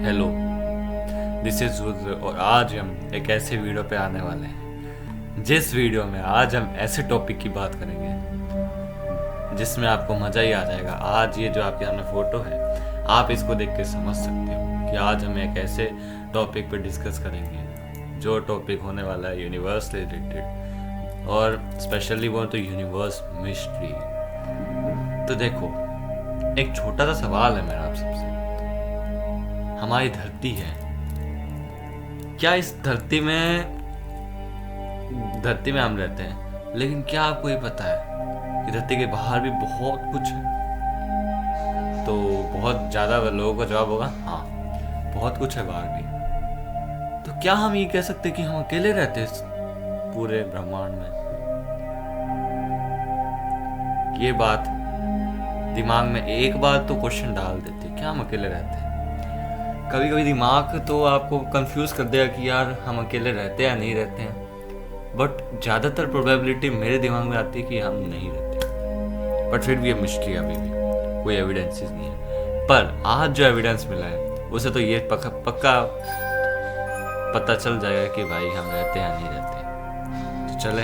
Hello, this is Rudra और आज हम एक ऐसे वीडियो पे आने वाले हैं जिस वीडियो में आज हम ऐसे टॉपिक की बात करेंगे जिसमें आपको मज़ा ही आ जाएगा। आज ये जो आपके सामने फ़ोटो है, आप इसको देख के समझ सकते हो कि आज हम एक ऐसे टॉपिक पे डिस्कस करेंगे जो टॉपिक होने वाला है यूनिवर्स से रिलेटेड, और स्पेशली वो तो यूनिवर्स मिस्ट्री। तो देखो, एक छोटा सा सवाल है मेरा आप सबसे। हमारी धरती है, क्या इस धरती में हम रहते हैं, लेकिन क्या आपको ये पता है कि धरती के बाहर भी बहुत कुछ है? तो बहुत ज़्यादा लोगों का जवाब होगा हाँ, बहुत कुछ है बाहर भी। तो क्या हम ये कह सकते कि हम अकेले रहते हैं इस पूरे ब्रह्मांड में? ये बात दिमाग में एक बार तो क्वेश्चन डाल देते, क्या हम अकेले रहते हैं? कभी कभी दिमाग तो आपको कंफ्यूज कर देगा कि यार हम अकेले रहते हैं या नहीं रहते हैं, बट ज़्यादातर प्रोबेबिलिटी मेरे दिमाग में आती है कि हम नहीं रहते। बट फिर भी ये मिस्ट्री, अभी भी कोई एविडेंसेस नहीं है। पर आज जो एविडेंस मिला है उसे तो ये पक्का पता चल जाएगा कि भाई हम रहते हैं या नहीं रहते। तो चले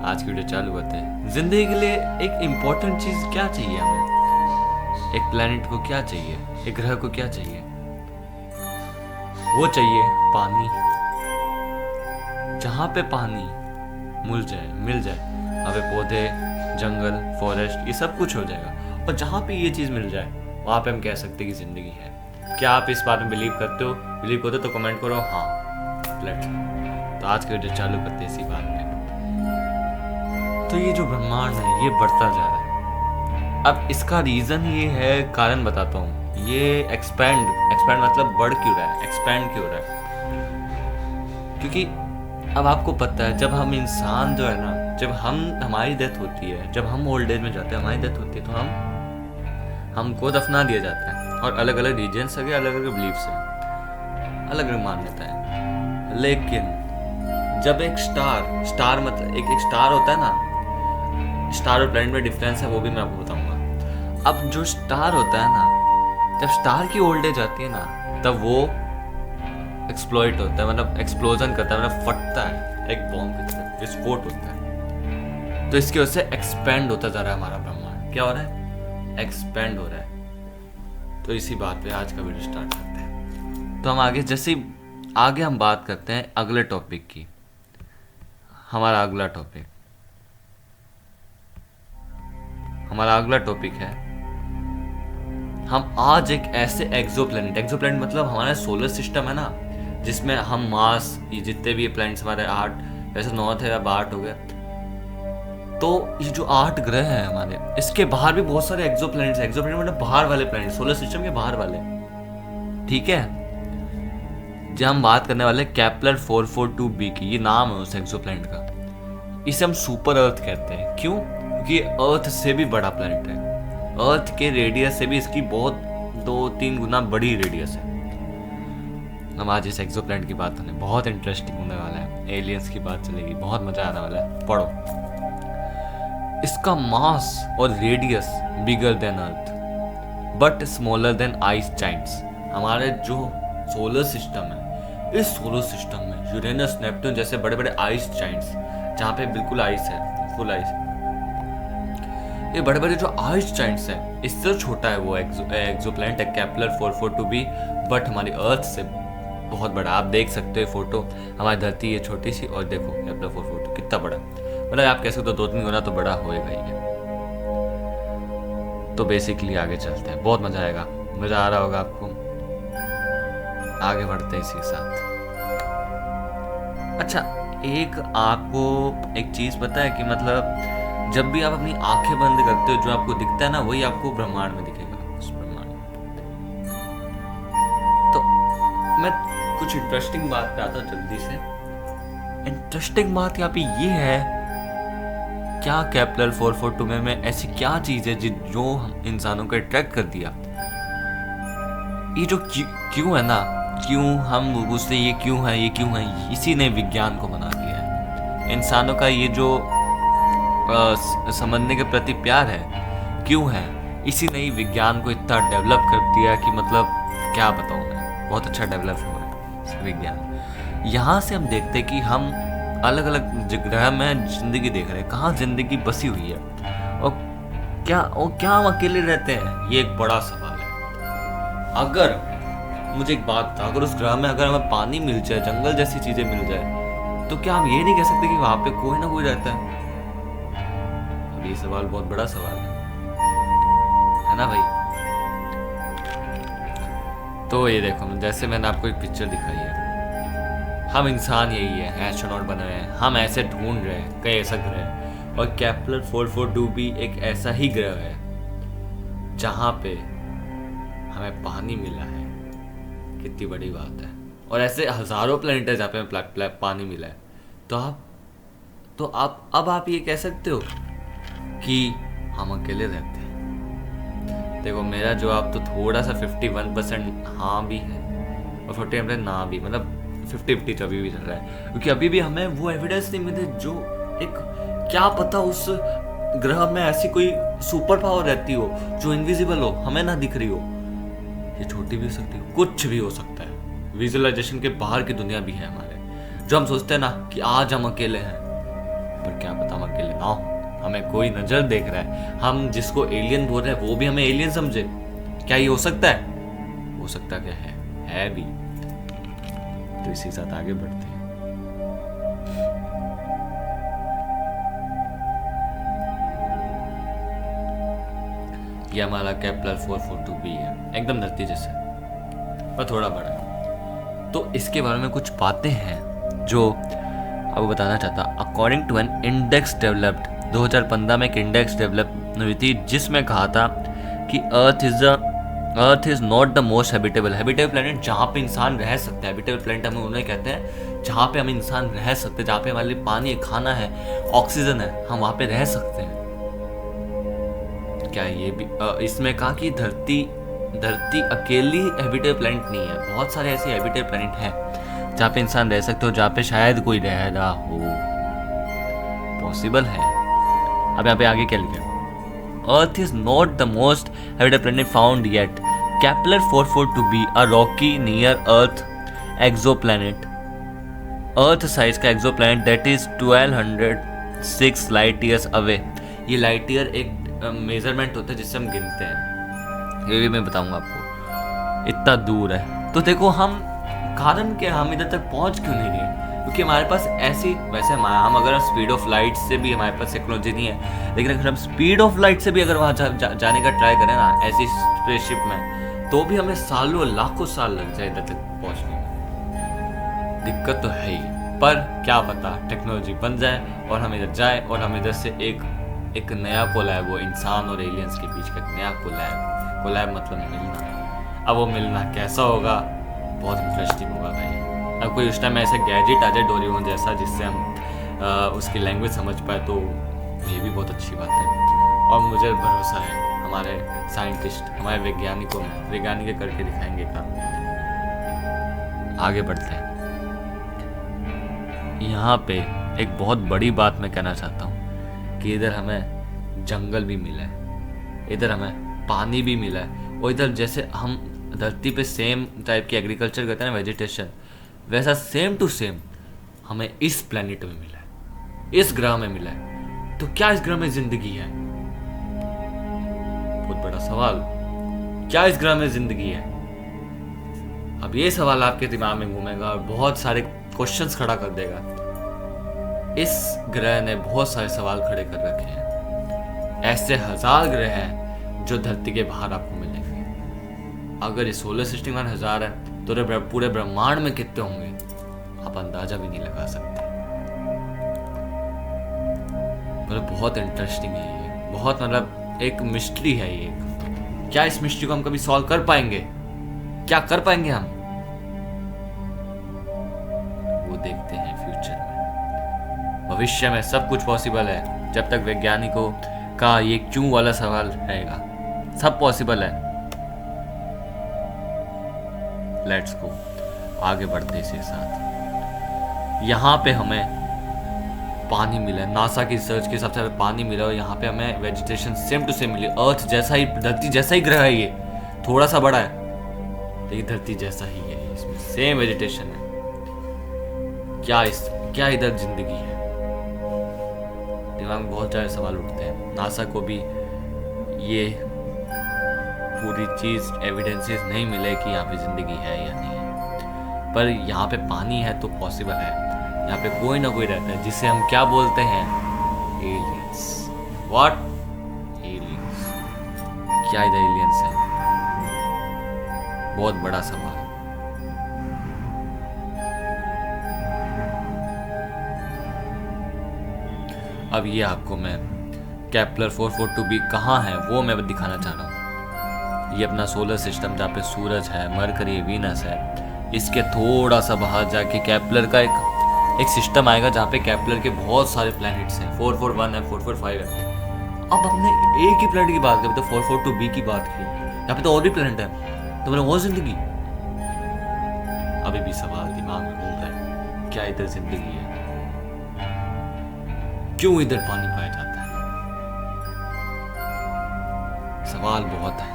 आज की वीडियो चालू करते हैं। जिंदगी के लिए एक इम्पोर्टेंट चीज़ क्या चाहिए हमें? एक प्लेनेट को क्या चाहिए? एक ग्रह को क्या चाहिए? वो चाहिए पानी। जहाँ पे पानी मिल जाए वहाँ पे पौधे, जंगल, फॉरेस्ट, ये सब कुछ हो जाएगा। और जहाँ पे ये चीज़ मिल जाए वहाँ पे हम कह सकते हैं कि ज़िंदगी है। क्या आप इस बात में बिलीव करते हो? बिलीव करते हो तो कमेंट करो हाँ। लेट्स तो आज की वीडियो चालू करते हैं इसी बात में। तो ये जो ब्रह्मांड है ये बढ़ता जा रहा है। अब इसका रीज़न ये है, कारण बताता हूँ। ये एक्सपैंड मतलब बढ़ क्यों रहा है, एक्सपैंड क्यों रहा है? क्योंकि अब आपको पता है, जब हम इंसान जो है ना, जब हमारी डेथ होती है, जब हम ओल्ड एज में जाते हैं, हमारी डेथ होती है, तो हमको दफना दिया जाता है। और अलग अलग रीजन्स है, अलग अलग बिलीफ्स है, अलग अलग मान्यता है। लेकिन जब एक स्टार मतलब एक स्टार होता है ना, स्टार और प्लैनेट में डिफरेंस है, वो भी मैं आपको बताऊंगा। अब जो स्टार होता है ना, जब स्टार की ओल्ड एज आती है ना, तब वो एक्सप्लॉइट होता है, मतलब एक्सप्लोजन करता है, मतलब फटता है, एक बॉम्ब की तरह विस्फोट होता है। तो इसकी वजह से एक्सपेंड होता जा रहा है हमारा ब्रह्मांड। क्या हो रहा है? एक्सपेंड हो रहा है। तो इसी बात पे आज का वीडियो स्टार्ट करते हैं। तो हम आगे हम बात करते हैं अगले टॉपिक की। हमारा अगला टॉपिक है, हम आज एक ऐसे एक्सोप्लैनेट मतलब हमारा सोलर सिस्टम है ना, जिसमें हम मार्स, ये जितने भी प्लैनेट्स हमारे 8, वैसे 9 थे, अब 8 हो गए। तो ये जो 8 ग्रह हैं हमारे, इसके बाहर भी बहुत सारे एक्सोप्लैनेट्स हैं। एक्सोप्लैनेट मतलब बाहर वाले प्लैनेट, सोलर सिस्टम के बाहर वाले। ठीक है, जो हम बात करने वाले केपलर 442b की, ये नाम है उस एक्सोप्लैनेट का। इसे हम सुपर अर्थ कहते हैं। क्यों? क्योंकि अर्थ से भी बड़ा प्लैनेट है। अर्थ के रेडियस से भी इसकी बहुत 2-3 गुना बड़ी रेडियस है। हम आज इस एक्सोप्लैनेट की बात करें, बहुत इंटरेस्टिंग होने वाला है। एलियंस की बात चलेगी, बहुत मजा आने वाला है। पढ़ो। इसका मास और radius bigger than earth but smaller than ice Giants. हमारे जो सोलर सिस्टम है, इस सोलर सिस्टम में यूरेनस, नेपट्टून जैसे बड़े बड़े आइस जाइंट्स, जहाँ पे बिल्कुल आइस है, फुल आइस, ये बड़े बड़े जो आइस जाइंट्स हैं, इससे छोटा है वो एक्सोप्लैनेट है केपलर 442b, बट हमारी अर्थ से बहुत बड़ा। आप देख सकते हो फोटो, हमारी धरती है छोटी सी, और देखो केपलर 442 कितना बड़ा, मतलब आप कह सकते हो 2-3 गुना तो बड़ा होएगा ही। तो बेसिकली आगे चलते हैं, बहुत मजा आएगा, मजा आ रहा होगा आपको। आगे बढ़ते हैं इसी के साथ। अच्छा, एक आपको एक चीज पता है कि मतलब जब भी आप अपनी आंखें बंद करते हो, जो आपको दिखता है ना, वही आपको ब्रह्मांड में दिखेगा, उस ब्रह्मांड में। तो मैं कुछ इंटरेस्टिंग बात पे आता हूँ जल्दी से। इंटरेस्टिंग बात यहाँ पे ये है, क्या केपलर 442 में ऐसी क्या चीज है जो इंसानों को अट्रैक्ट कर दिया? ये जो क्यों है ना, क्यों हम पूछते ये क्यों है, इसी ने विज्ञान को बना दिया है। इंसानों का ये जो समझने के प्रति प्यार है, क्यों है, इसी ने ही विज्ञान को इतना डेवलप कर दिया कि मतलब क्या बताऊं मैं, बहुत अच्छा डेवलप हुआ है विज्ञान। यहाँ से हम देखते हैं कि हम अलग अलग ग्रह में जिंदगी देख रहे हैं, कहाँ जिंदगी बसी हुई है और क्या हम अकेले रहते हैं, ये एक बड़ा सवाल है। अगर मुझे एक बात था, अगर उस ग्रह में अगर हमें पानी मिल जाए, जंगल जैसी चीजें मिल जाए, तो क्या हम ये नहीं कह सकते कि वहां पे कोई ना कोई रहता है? अब ये सवाल बहुत बड़ा सवाल है ना भाई? तो ये देखो, जैसे मैंने आपको एक पिक्चर दिखाई है, हम इंसान यही है, एस्ट्रोनॉट बने हुए हैं, हम ऐसे ढूंढ रहे हैं कई ऐसा ग्रह, और केपलर 442 भी एक ऐसा ही ग्रह है जहां पे हमें पानी मिला है। कितनी बड़ी बात है। और ऐसे हजारों प्लेनेट है जहाँ पे पानी मिला है। तो आप ये कह सकते हो कि हम अकेले रहते हैं? देखो, मेरा जवाब तो थोड़ा सा 51% हाँ भी है और 40% ना भी, मतलब 50-50 तो अभी भी चल रहा है, क्योंकि अभी भी हमें वो एविडेंस नहीं मिले जो एक, क्या पता उस ग्रह में ऐसी कोई सुपर पावर रहती हो जो इनविजिबल हो, हमें ना दिख रही हो। ये छोटी भी हो सकती है, कुछ भी हो सकता है। विजुअलाइजेशन के बाहर की दुनिया भी है हमारे, जो हम सोचते हैं ना कि आज हम अकेले हैं, पर क्या पता हम अकेले ना हो, हमें कोई नजर देख रहा है। हम जिसको एलियन बोल रहे हैं वो भी हमें एलियन समझे। क्या ये हो सकता है? हो सकता क्या है भी। तो इसी साथ आगे बढ़ते हैं। ये हमारा केपलर 442 भी है, एकदम धरती जैसे पर थोड़ा बड़ा है। तो इसके बारे में कुछ बातें हैं जो आपको बताना चाहता। According to an index developed, 2015 में एक इंडेक्स डेवलप हुई थी जिसमें कहा था कि earth is not the most habitable planet, जहाँ पे इंसान रह सकते हैं। हैबिटेबल प्लेनेट हम उन्हें कहते हैं जहाँ पे हम इंसान रह सकते हैं, जहाँ पे हमारे लिए पानी है, खाना है, ऑक्सीजन है, हम वहाँ पे रह सकते हैं। क्या ये भी इसमें कहा कि धरती अकेली हैबिटेबल प्लेनेट नहीं है, बहुत सारे ऐसे हैबिटेबल प्लेनेट हैं जहाँ पे इंसान रह सकते हो, जहाँ पे शायद कोई रह रहा हो, पॉसिबल है। अब यहाँ पे आगे क्या लिखा है? Earth is not the most habitable planet found yet. Kepler 442b, a rocky near Earth exoplanet, Earth size का exoplanet that is 1206 light years away. ये लाइट ईयर एक मेजरमेंट होता है जिससे हम गिनते हैं, ये भी मैं बताऊंगा आपको। इतना दूर है, तो देखो हम कारण क्या, हम इधर तक पहुंच क्यों नहीं रहे? क्योंकि हमारे पास ऐसी, वैसे हम अगर स्पीड ऑफ लाइट से भी हमारे पास टेक्नोलॉजी नहीं है, लेकिन अगर हम स्पीड ऑफ लाइट से भी अगर वहाँ जाने का ट्राई करें ना ऐसी स्पेसशिप में, तो भी हमें सालों लाखों साल लग जाए इधर तक पहुँचने में। दिक्कत तो है ही, पर क्या पता टेक्नोलॉजी बन जाए और हम इधर जाए और हम इधर से एक नया कोलैब, वो इंसान और एलियंस के बीच का एक नया कोलैब मतलब मिलना। अब वो मिलना कैसा होगा, बहुत इंटरेस्टिंग होगा भाई। अब कोई उस टाइम ऐसा गैजेट आ जाए डोरेमोन जैसा जिससे हम उसकी लैंग्वेज समझ पाए, तो ये भी बहुत अच्छी बात है। और मुझे भरोसा है हमारे साइंटिस्ट, हमारे वैज्ञानिक करके दिखाएंगे काम। आगे बढ़ते हैं। यहाँ पे एक बहुत बड़ी बात मैं कहना चाहता हूँ कि इधर हमें जंगल भी मिला है, इधर हमें पानी भी मिला है, और इधर जैसे हम धरती पे सेम टाइप की एग्रीकल्चर करते हैं ना, वेजिटेशन, वैसा सेम टू सेम हमें इस प्लेनेट में मिला है, इस ग्रह में मिला है। तो क्या इस ग्रह में जिंदगी है? बहुत बड़ा सवाल। क्या इस ग्रह में जिंदगी है? अब ये सवाल आपके दिमाग में घूमेगा और बहुत सारे क्वेश्चंस खड़ा कर देगा। इस ग्रह ने बहुत सारे सवाल खड़े कर रखे हैं। ऐसे 1000 ग्रह हैं जो धरती के बाहर आपको मिलेंगे। अगर ये सोलर सिस्टम में 1000 है तो पूरे ब्रह्मांड में कितने होंगे आप अंदाजा भी नहीं लगा सकते। मतलब बहुत इंटरेस्टिंग है ये, बहुत मतलब एक मिस्ट्री है ये। क्या इस मिस्ट्री को हम कभी सॉल्व कर पाएंगे? क्या कर पाएंगे हम? वो देखते हैं फ्यूचर में। भविष्य में सब कुछ पॉसिबल है जब तक वैज्ञानिकों का ये क्यों वाला सवाल रहेगा। सब पॉसिबल है। लेट्स गो, आगे बढ़ते इसी साथ। यहाँ पे हमें पानी मिला, नासा की रिसर्च के हिसाब से पानी मिला, और यहाँ पे हमें वेजिटेशन सेम टू सेम मिली। अर्थ जैसा ही, धरती जैसा ही ग्रह है ये, थोड़ा सा बड़ा है लेकिन धरती जैसा ही है। इसमें सेम वेजिटेशन है। क्या इधर जिंदगी है? दिमाग में बहुत सारे सवाल उठते हैं। नासा को भी ये पूरी चीज एविडेंसेस नहीं मिले कि यहाँ पे जिंदगी है या नहीं है, पर यहाँ पे पानी है तो पॉसिबल है। यहाँ पे कोई ना कोई रहता है जिसे हम क्या बोलते हैं, एलियंस। व्हाट? एलियंस। क्या इधर एलियंस है? बहुत बड़ा सवाल। अब ये आपको मैं केपलर 442b कहाँ है वो मैं दिखाना चाह रहा हूँ। ये अपना सोलर सिस्टम जहाँ पे सूरज है, मरकरी, वीनस है, इसके थोड़ा सा बाहर जाके केपलर का एक सिस्टम आएगा जहाँ पे केपलर के बहुत सारे प्लैनेट्स हैं। 441 है, 445 है। अब हमने एक ही प्लैनेट की बात की, तो 442b की बात की। यहाँ पे तो और भी प्लैनेट है, तो मतलब वो जिंदगी। अभी भी सवाल दिमाग में घूम रहा है, क्या इधर जिंदगी है? क्यों इधर पानी पाया जाता है? सवाल बहुत है।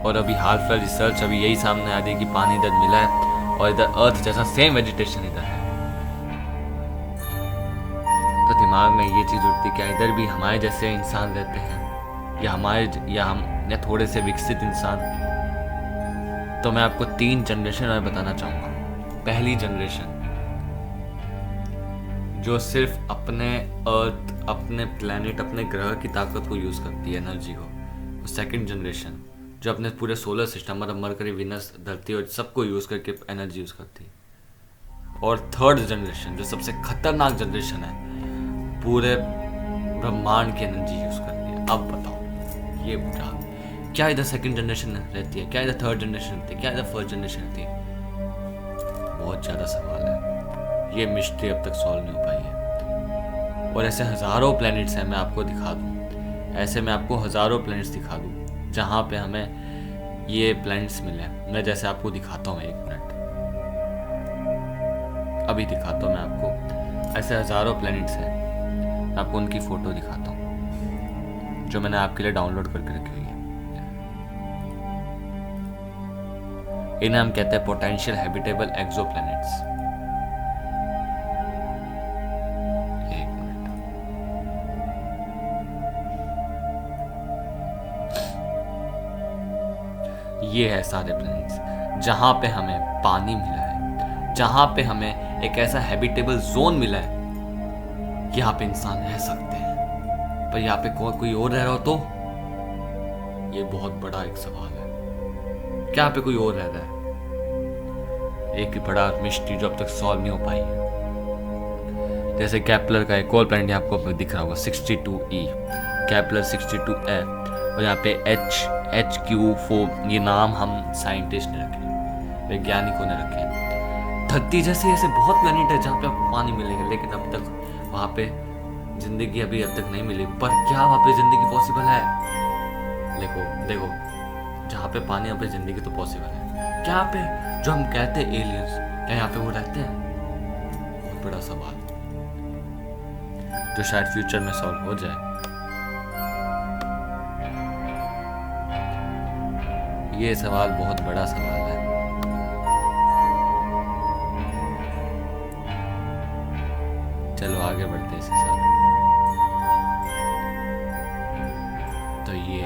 और अभी हाल फिलहाल रिसर्च अभी यही सामने आ रही है कि पानी इधर मिला है और इधर अर्थ जैसा सेम वेजिटेशन इधर है। तो दिमाग में ये चीज उठती, क्या इधर भी हमारे जैसे इंसान रहते हैं या थोड़े से विकसित इंसान? तो मैं आपको 3 जनरेशन और बताना चाहूंगा। पहली जनरेशन जो सिर्फ अपने अर्थ, अपने प्लैनेट, अपने ग्रह की ताकत को यूज करती है, एनर्जी को। सेकंड जनरेशन जो अपने पूरे सोलर सिस्टम मतलब मरकरी, विनस, धरती और सबको यूज करके एनर्जी यूज करती है। और थर्ड जनरेशन जो सबसे खतरनाक जनरेशन है, पूरे ब्रह्मांड की एनर्जी यूज करती है। अब बताओ ये बुरा, क्या इधर सेकंड जनरेशन रहती है, क्या इधर थर्ड जनरेशन रहती है, क्या इधर फर्स्ट जनरेशन रहती है? बहुत ज्यादा सवाल है। ये मिस्ट्री अब तक सॉल्व नहीं हो पाई है। और ऐसे हजारों प्लैनेट्स हैं, मैं आपको दिखा दूं। ऐसे मैं आपको हजारों प्लैनेट्स दिखा दूं जहां पे हमें ये प्लैनेट्स मिले। मैं जैसे आपको दिखाता हूँ, 1 मिनट अभी दिखाता हूँ मैं आपको। ऐसे हजारों प्लैनेट्स हैं, मैं आपको उनकी फोटो दिखाता हूँ जो मैंने आपके लिए डाउनलोड करके रखी हुई है। इन्हें हम कहते हैं पोटेंशियल हैबिटेबल एक्सोप्लैनेट्स। ये है सारे प्लैनेट्स जहां पे हमें पानी मिला है, जहां पे हमें एक ऐसा हैबिटेबल जोन मिला है कि यहाँ पे इंसान रह सकते हैं। पर यहाँ पे कोई और रह रहा हो तो? ये बहुत बड़ा एक सवाल है। क्या यहाँ पे कोई और रह रहा है? एक बड़ा मिस्ट्री जो अब तक सॉल्व नहीं हो पाई है। जैसे केपलर का एक और प्लैनेट आपको दिख रहा होगा 62e, केपलर 62f, और यहाँ पे HQ4। ये नाम हम साइंटिस्ट ने रखे, वैज्ञानिकों ने रखे। धरती जैसे ऐसे बहुत प्लैनेट है जहाँ पे आपको पानी मिलेगा, लेकिन अब तक वहाँ पे जिंदगी अभी अब तक नहीं मिली। पर क्या वहाँ पे जिंदगी पॉसिबल है? देखो जहाँ पे पानी वहाँ पे जिंदगी तो पॉसिबल है। क्या यहाँ पे जो हम कहते हैं एलियंस, क्या यहाँ पे वो रहते हैं? बहुत बड़ा सवाल जो शायद फ्यूचर में सॉल्व हो जाए। ये सवाल बहुत बड़ा सवाल है। चलो आगे बढ़ते इसी साथ। तो ये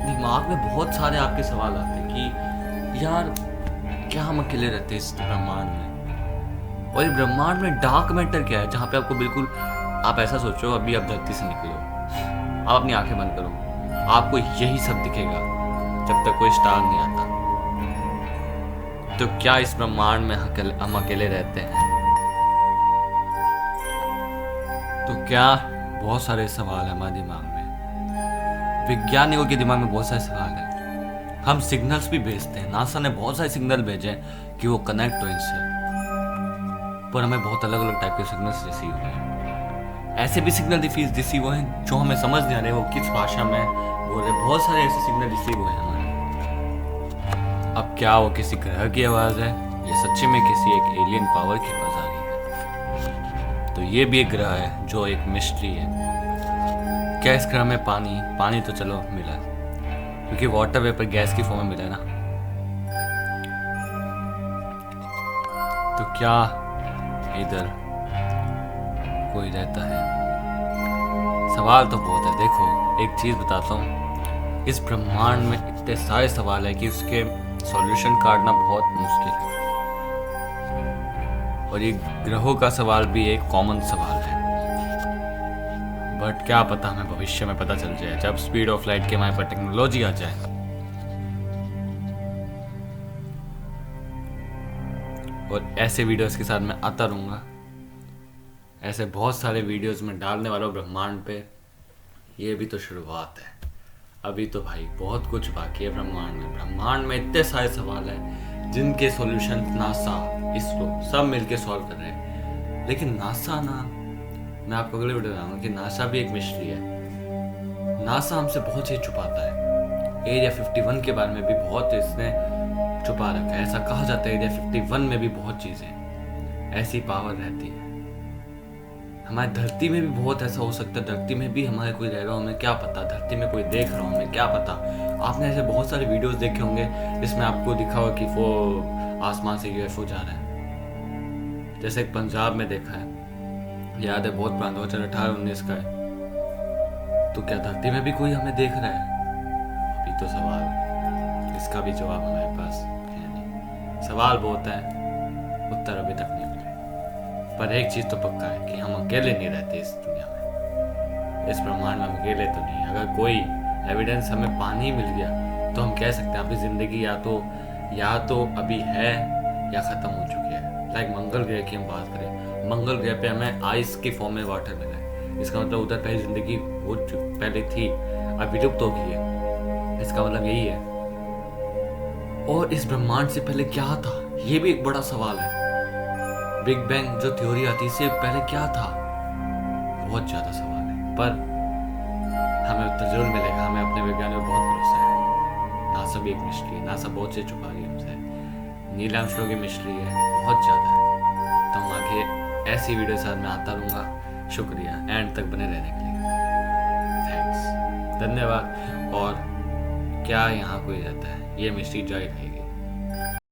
दिमाग में बहुत सारे आपके सवाल आते हैं कि यार क्या हम अकेले रहते हैं इस ब्रह्मांड में? और ये ब्रह्मांड में डार्क मैटर क्या है, जहाँ पे आपको बिल्कुल, आप ऐसा सोचो अभी आप धरती से निकलो, आप अपनी आंखें बंद करो, आपको यही सब दिखेगा जब तक कोई स्टार नहीं आता। तो क्या इस ब्रह्मांड में हम अकेले रहते हैं? तो क्या? बहुत सारे सवाल है हमारे दिमाग में, वैज्ञानिकों के दिमाग में बहुत सारे सवाल हैं। हम सिग्नल्स भी भेजते हैं, नासा ने बहुत सारे सिग्नल भेजे हैं कि वो कनेक्ट हो इनसे, पर हमें बहुत अलग अलग टाइप के सिग्नल्स रिसीव हुए हैं। ऐसे भी सिग्नल रिसीव हुए हैं जो हमें समझ नहीं आ रहे वो किस भाषा में बोल रहे। बहुत सारे ऐसे सिग्नल रिसीव हुए हैं हमारे। अब क्या वो किसी ग्रह की आवाज है या सच्ची में किसी एक एलियन पावर की आवाज आ रही है? तो ये भी एक ग्रह है जो एक मिस्ट्री है। क्या इस ग्रह में पानी तो चलो मिला, क्योंकि वाटर वेपर गैस की फॉर्म में मिला ना, क्या इधर कोई रहता है? सवाल तो बहुत है। देखो एक चीज बताता हूँ, इस ब्रह्मांड में इतने सारे सवाल है कि उसके सॉल्यूशन काटना बहुत मुश्किल है। और ये ग्रहों का सवाल भी एक कॉमन सवाल है, बट क्या पता हमें भविष्य में पता चल जाए जब स्पीड ऑफ लाइट के हमारे पर टेक्नोलॉजी आ जाए। और ऐसे वीडियोस के साथ मैं आता रहूँगा, ऐसे बहुत सारे वीडियोस में डालने वाला हूँ ब्रह्मांड पे। ये भी तो शुरुआत है, अभी तो भाई बहुत कुछ बाकी है ब्रह्मांड में। ब्रह्मांड में इतने सारे सवाल हैं जिनके सॉल्यूशन नासा, इसरो सब मिलके सॉल्व कर रहे हैं। लेकिन नासा ना, मैं आपको अगले वीडियो बताऊंगा कि नासा भी एक मिस्ट्री है। नासा हमसे बहुत चीज़ छुपाता है। एरिया 51 के बारे में भी बहुत इसने छुपा रखा है। ऐसा कहा जाता है एरिया 51 में भी बहुत चीज़ें ऐसी पावर रहती है। हमारी धरती में भी बहुत ऐसा हो सकता है, धरती में भी हमारे कोई रह रहा हो, हमें क्या पता, धरती में कोई देख रहा हो, हमें क्या पता। आपने ऐसे बहुत सारे वीडियोस देखे होंगे जिसमें आपको दिखा होगा कि वो आसमान से यूएफओ जा रहा है। जैसे एक पंजाब में देखा है, याद है, बहुत पुराना 2018-19 का है। तो क्या धरती में भी कोई हमें देख रहा है? अभी तो सवाल, इसका भी जवाब हमारे पास है नहीं। सवाल बहुत है, उत्तर अभी तक नहीं मिले। पर एक चीज तो पक्का है कि हम अकेले नहीं रहते इस दुनिया में, इस ब्रह्मांड में हम अकेले तो नहीं। अगर कोई एविडेंस हमें पानी मिल गया तो हम कह सकते हैं अपनी जिंदगी या तो अभी है या खत्म हो चुकी है। लाइक मंगल ग्रह की हम बात करें, मंगल ग्रह पे हमें आइस की फॉर्म में वाटर मिला है। इसका मतलब उधर पहले जिंदगी पहले थी, अब विलुप्त हो गई है। इसका मतलब यही है। और इस ब्रह्मांड से पहले क्या था, ये भी एक बड़ा सवाल है। बिग बैंग जो थ्योरी आती है, इससे पहले क्या था? बहुत ज्यादा सवाल है, पर हमें उत्तर जरूर मिलेगा। हमें अपने वैज्ञानिकों पर बहुत भरोसा है। नासा भी एक मिस्ट्री है, नासा बहुत चीज छुपा रही है हमसे। नील आर्मस्ट्रांग की मिस्ट्री है, बहुत ज्यादा है। तो हम आगे ऐसी वीडियो के साथ मैं आता रहूँगा। शुक्रिया एंड तक बने रहने के लिए, थैंक्स, धन्यवाद। और क्या यहाँ कोई रहता है, ये मिस्ट्री जारी रहेगी।